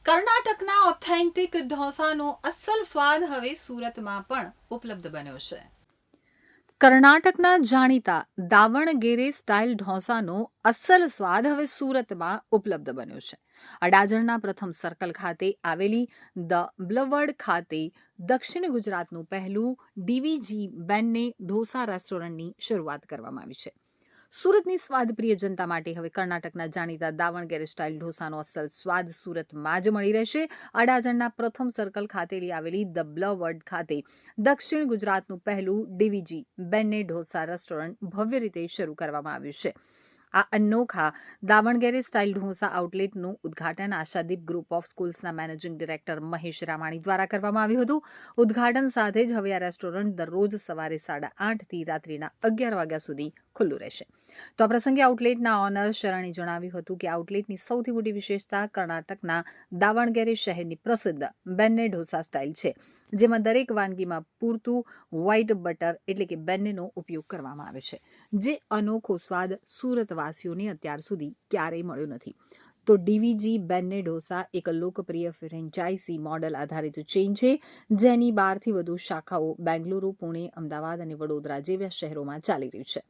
કર્ણાટકના ઓથેન્ટિક ઢોસાનો અસલ સ્વાદ હવે સુરતમાં પણ ઉપલબ્ધ બન્યો છે. કર્ણાટકના જાણીતા દાવણગેરે સ્ટાઇલ ઢોસાનો અસલ સ્વાદ હવે સુરતમાં ઉપલબ્ધ બન્યો છે. અડાજણના પ્રથમ સર્કલ ખાતે આવેલી ધ બ્લવર્ડ ખાતે દક્ષિણ ગુજરાતનું પહેલું ડીવીજી બેનને ઢોસા રેસ્ટોરન્ટની શરૂઆત કરવામાં આવી છે. સુરતની સ્વાદપ્રિય જનતા માટે હવે કર્ણાટકના જાણીતા દાવણગેરે સ્ટાઇલ ઢોસાનો અસલ સ્વાદ સુરતમાં જ મળી રહેશે. અડાજણના પ્રથમ સર્કલ ખાતેલી આવેલી ધ બ્લવર્ડ ખાતે દક્ષિણ ગુજરાતનું પહેલું ડીવીજી બેનને ઢોસા રેસ્ટોરન્ટ ભવ્ય રીતે શરૂ કરવામાં આવ્યું છે. આ અનોખા દાવણગેરે સ્ટાઇલ ઢોસા આઉટલેટનું ઉદ્ઘાટન આશાદીપ ગ્રુપ ઓફ સ્કૂલ્સના મેનેજિંગ ડિરેક્ટર મહેશ રામાણી દ્વારા કરવામાં આવ્યું હતું. ઉદ્ઘાટન સાથે જ હવે આ રેસ્ટોરન્ટ દરરોજ સવારે 8:30 થી રાત્રિના 11 વાગ્યા સુધી ખુલ્લું રહેશે. તો આ પ્રસંગે આઉટલેટના ઓનર શરણે જણાવ્યું હતું કે આઉટલેટની સૌથી મોટી વિશેષતા કર્ણાટકના દાવણગેરે શહેરની પ્રસિદ્ધ બેન્ને ઢોસા સ્ટાઇલ છે, જેમાં દરેક વાનગીમાં પૂરતું વ્હાઇટ બટર એટલે કે બેન્નેનો ઉપયોગ કરવામાં આવે છે, જે અનોખો સ્વાદ સુરતવાસીઓને અત્યાર સુધી ક્યારેય મળ્યો નથી. તો ડીવીજી બેન્ને ઢોસા એક લોકપ્રિય ફ્રેન્ચાઇઝી મોડલ આધારિત ચેઇન છે, જેની 12થી વધુ શાખાઓ બેંગલુરુ, પુણે, અમદાવાદ અને વડોદરા જેવા શહેરોમાં ચાલી રહી છે.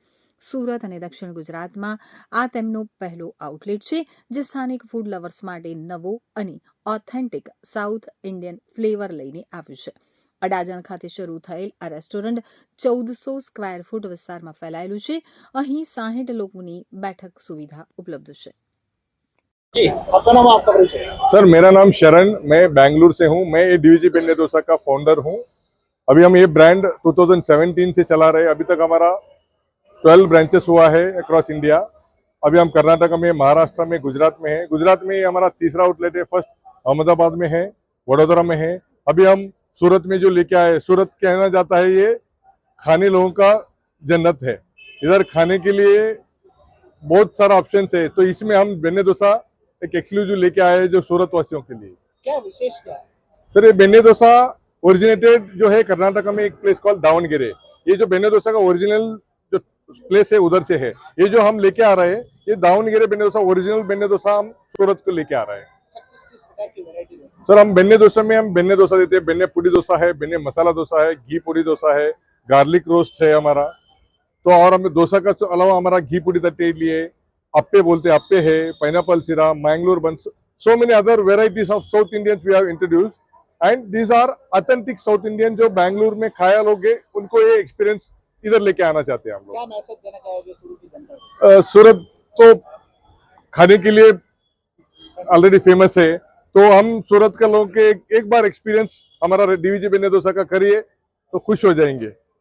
સુરત અને દક્ષિણ ગુજરાતમાં આ તેમનો પહેલો આઉટલેટ છે, જે સ્થાનિક ફૂડ લવર્સ માટે નવો અને ઓથેન્ટિક સાઉથ ઇન્ડિયન ફ્લેવર લઈને આવ્યું છે. અડાજણ ખાતે શરૂ થયેલ આ રેસ્ટોરન્ટ 1400 સ્ક્વેર ફૂટ વિસ્તારમાં ફેલાયેલું છે. અહીં 60 લોકોની બેઠક સુવિધા ઉપલબ્ધ છે. जी, आपका नाम, आपका परिचय। सर, मेरा नाम शरण, मैं बेंगलुरु से हूँ। मैं ये डीवीजी बेन्ने डोसा का फाउंडर हूँ। अभी हम ये ब्रांड 2017 से चला रहे हैं। अभी तक हमारा 12 ब्रांचेस हुआ है अक्रॉस इंडिया। अभी हम कर्नाटक में, महाराष्ट्र में, गुजरात में है। गुजरात में ये हमारा तीसरा आउटलेट है। फर्स्ट अहमदाबाद में है, वडोदरा में है। अभी हम सूरत में जो लेके आए, सूरत कहना जाता है ये खाने लोगों का जन्नत है। इधर खाने के लिए बहुत सारा ऑप्शन है, तो इसमें हम बेन्ने डोसा एक एक्सक्लूसिव लेके आए हैं जो सूरत वासियों के लिए। क्या विशेष क्या है? सर, ये बेन्ने डोसा ओरिजिनेटेड जो है कर्नाटक में एक प्लेस कॉल दावणगेरे। ये जो बेन्ने डोसा का ओरिजिनल जो प्लेस है उधर से है। ये जो हम लेके आ रहे हैं, ये दावणगेरे बेन्ने डोसा ओरिजिनल बेन्ने डोसा हम सूरत को लेके आ रहे हैं। किस किस प्रकार की वैरायटी देते हैं? सर, हम बेन्ने डोसा में हम बेन्ने डोसा देते हैं। बेन्ने पुड़ी डोसा है, बेन्ने मसाला डोसा है, घी पुड़ी डोसा है, गार्लिक रोस्ट है हमारा। तो और हम डोसा का अलावा हमारा घी पुड़ी तट्टे इडली है, अप्पे बोलते हैं, अप्पे है, पाइनएप्पल सिरा, मैंगलोर बन, so many other varieties of South Indians we have introduced, and these are authentic South Indian जो बेंगलुरु में खाया लोग हैं, उनको ये एक्सपीरियंस इधर लेके आना चाहते हैं हम लोग। क्या मैसेज देना चाहोगे सूरत की जनता को? सूरत तो खाने के लिए ऑलरेडी फेमस है, तो हम सूरत का लोगों के एक बार एक्सपीरियंस हमारा डीवीजी बेन्ने डोसा का करिए तो खुश हो जाएंगे।